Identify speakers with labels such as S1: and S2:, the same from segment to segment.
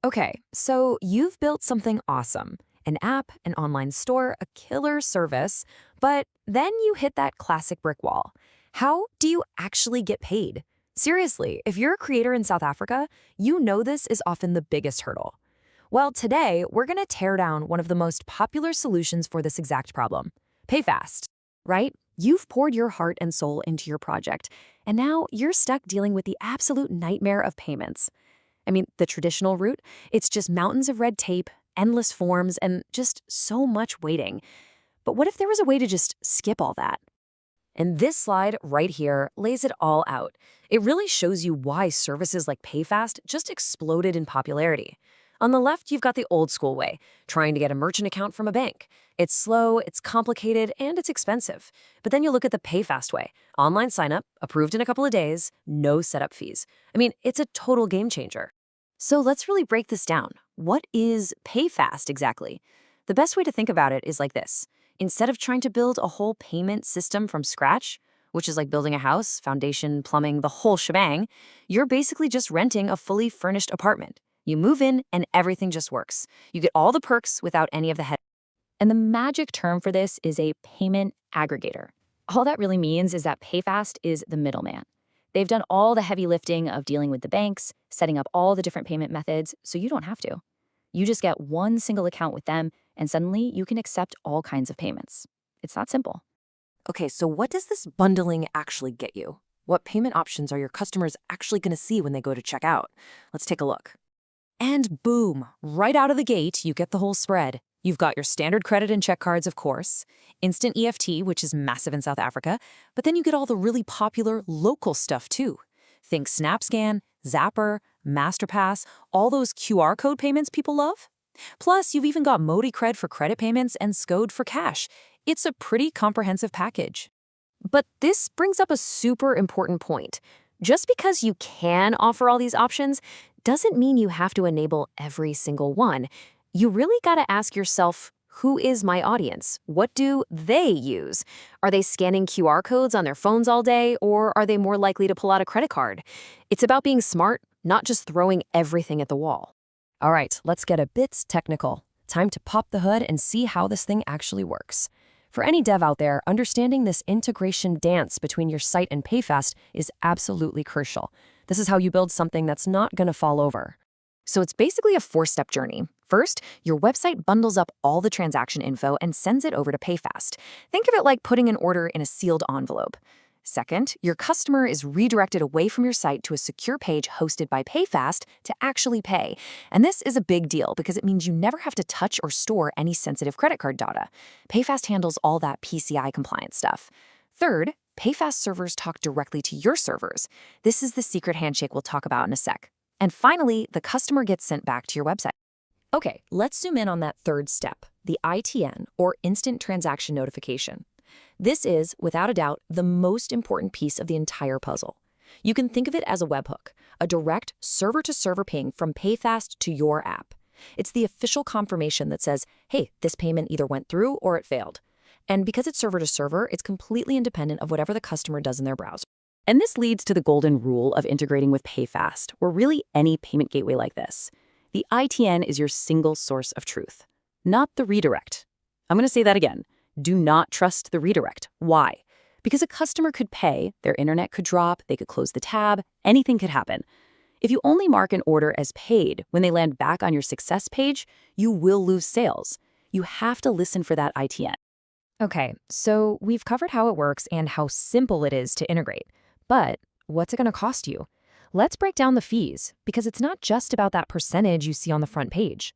S1: Okay, so you've built something awesome. An app, an online store, a killer service, but then you hit that classic brick wall. How do you actually get paid? Seriously, if you're a creator in South Africa, you know this is often the biggest hurdle. Well, today, we're going to tear down one of the most popular solutions for this exact problem, Payfast. Right? You've poured your heart and soul into your project, and now you're stuck dealing with the absolute nightmare of payments. I mean, the traditional route, it's just mountains of red tape, endless forms, and just so much waiting. But what if there was a way to just skip all that? And this slide right here lays it all out. It really shows you why services like Payfast just exploded in popularity. On the left, you've got the old school way, trying to get a merchant account from a bank. It's slow, it's complicated, and it's expensive. But then you look at the Payfast way. Online sign-up, approved in a couple of days, no setup fees. I mean, it's a total game changer. So let's really break this down. What is Payfast exactly? The best way to think about it is like this. Instead of trying to build a whole payment system from scratch, which is like building a house, foundation, plumbing, the whole shebang, you're basically just renting a fully furnished apartment. You move in and everything just works. You get all the perks without any of the head. And the magic term for this is a payment aggregator. All that really means is that Payfast is the middleman. They've done all the heavy lifting of dealing with the banks, setting up all the different payment methods, so you don't have to. You just get one single account with them, and suddenly you can accept all kinds of payments. It's that simple.
S2: Okay, so what does this bundling actually get you? What payment options are your customers actually going to see when they go to check out? Let's take a look. And boom, right out of the gate, you get the whole spread. You've got your standard credit and check cards, of course, instant EFT, which is massive in South Africa, but then you get all the really popular local stuff too. Think SnapScan, Zapper, MasterPass, all those QR code payments people love. Plus, you've even got Mobicred for credit payments and Scode for cash. It's a pretty comprehensive package. But this brings up a super important point. Just because you can offer all these options doesn't mean you have to enable every single one. You really got to ask yourself, who is my audience? What do they use? Are they scanning QR codes on their phones all day, or are they more likely to pull out a credit card? It's about being smart, not just throwing everything at the wall.
S1: All right, let's get a bit technical. Time to pop the hood and see how this thing actually works. For any dev out there, understanding this integration dance between your site and Payfast is absolutely crucial. This is how you build something that's not going to fall over. So it's basically a four-step journey. First, your website bundles up all the transaction info and sends it over to Payfast. Think of it like putting an order in a sealed envelope. Second, your customer is redirected away from your site to a secure page hosted by Payfast to actually pay. And this is a big deal because it means you never have to touch or store any sensitive credit card data. Payfast handles all that PCI compliance stuff. Third, Payfast servers talk directly to your servers. This is the secret handshake we'll talk about in a sec. And finally, the customer gets sent back to your website. Okay, let's zoom in on that third step, the ITN, or Instant Transaction Notification. This is, without a doubt, the most important piece of the entire puzzle. You can think of it as a webhook, a direct server-to-server ping from Payfast to your app. It's the official confirmation that says, hey, this payment either went through or it failed. And because it's server-to-server, it's completely independent of whatever the customer does in their browser. And this leads to the golden rule of integrating with Payfast, or really any payment gateway like this. The ITN is your single source of truth, not the redirect. I'm going to say that again. Do not trust the redirect. Why? Because a customer could pay, their internet could drop, they could close the tab, anything could happen. If you only mark an order as paid when they land back on your success page, you will lose sales. You have to listen for that ITN. Okay, so we've covered how it works and how simple it is to integrate. But what's it going to cost you? Let's break down the fees, because it's not just about that percentage you see on the front page.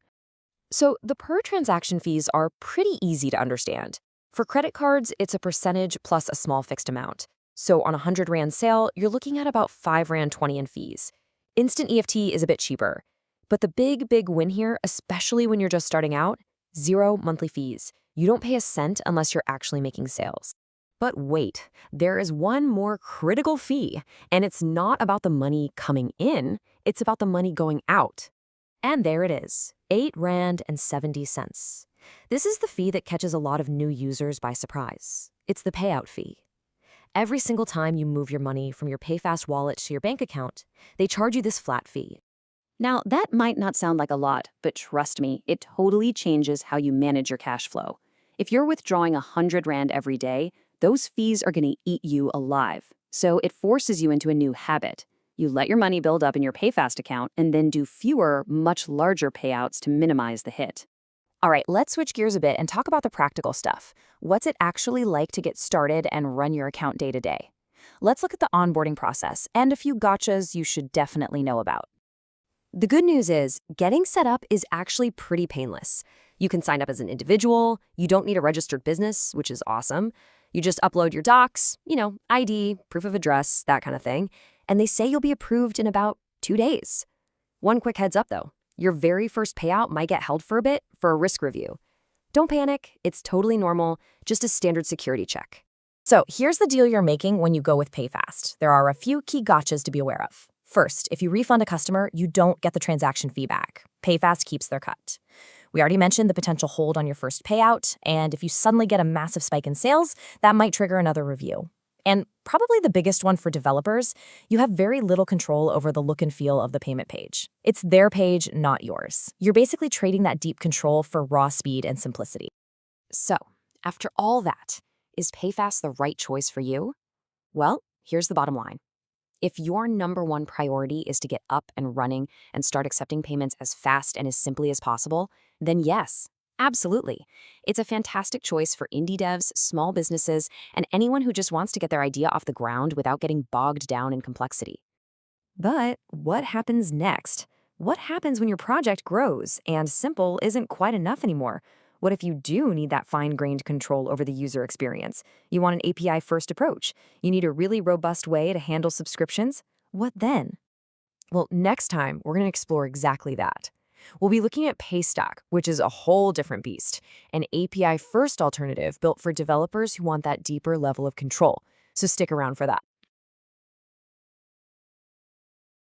S1: So the per transaction fees are pretty easy to understand. For credit cards, it's a percentage plus a small fixed amount. So on a 100 Rand sale, you're looking at about 5 Rand 20 in fees. Instant EFT is a bit cheaper. But the big win here, especially when you're just starting out, 0 monthly fees. You don't pay a cent unless you're actually making sales. But wait, there is one more critical fee, and it's not about the money coming in, it's about the money going out. And there it is, 8 Rand and 70 cents. This is the fee that catches a lot of new users by surprise. It's the payout fee. Every single time you move your money from your Payfast wallet to your bank account, they charge you this flat fee.
S3: Now, that might not sound like a lot, but trust me, it totally changes how you manage your cash flow. If you're withdrawing 100 Rand every day, those fees are going to eat you alive. So it forces you into a new habit. You let your money build up in your Payfast account and then do fewer, much larger payouts to minimize the hit.
S2: All right, let's switch gears a bit and talk about the practical stuff. What's it actually like to get started and run your account day to day? Let's look at the onboarding process and a few gotchas you should definitely know about.
S1: The good news is, getting set up is actually pretty painless. You can sign up as an individual, you don't need a registered business, which is awesome. You just upload your docs, ID, proof of address, that kind of thing, and they say you'll be approved in about 2 days. One quick heads up though, your very first payout might get held for a bit for a risk review. Don't panic, it's totally normal, just a standard security check.
S2: So here's the deal you're making when you go with Payfast. There are a few key gotchas to be aware of. First, if you refund a customer, you don't get the transaction fee back. Payfast keeps their cut. We already mentioned the potential hold on your first payout, and if you suddenly get a massive spike in sales, that might trigger another review. And probably the biggest one for developers, you have very little control over the look and feel of the payment page. It's their page, not yours. You're basically trading that deep control for raw speed and simplicity.
S1: So, after all that, is Payfast the right choice for you? Well, here's the bottom line. If your number one priority is to get up and running and start accepting payments as fast and as simply as possible, then yes, absolutely. It's a fantastic choice for indie devs, small businesses, and anyone who just wants to get their idea off the ground without getting bogged down in complexity. But what happens next? What happens when your project grows and simple isn't quite enough anymore? What if you do need that fine-grained control over the user experience? You want an API-first approach. You need a really robust way to handle subscriptions? What then? Well, next time, we're going to explore exactly that. We'll be looking at Paystock, which is a whole different beast, an API-first alternative built for developers who want that deeper level of control. So stick around for that.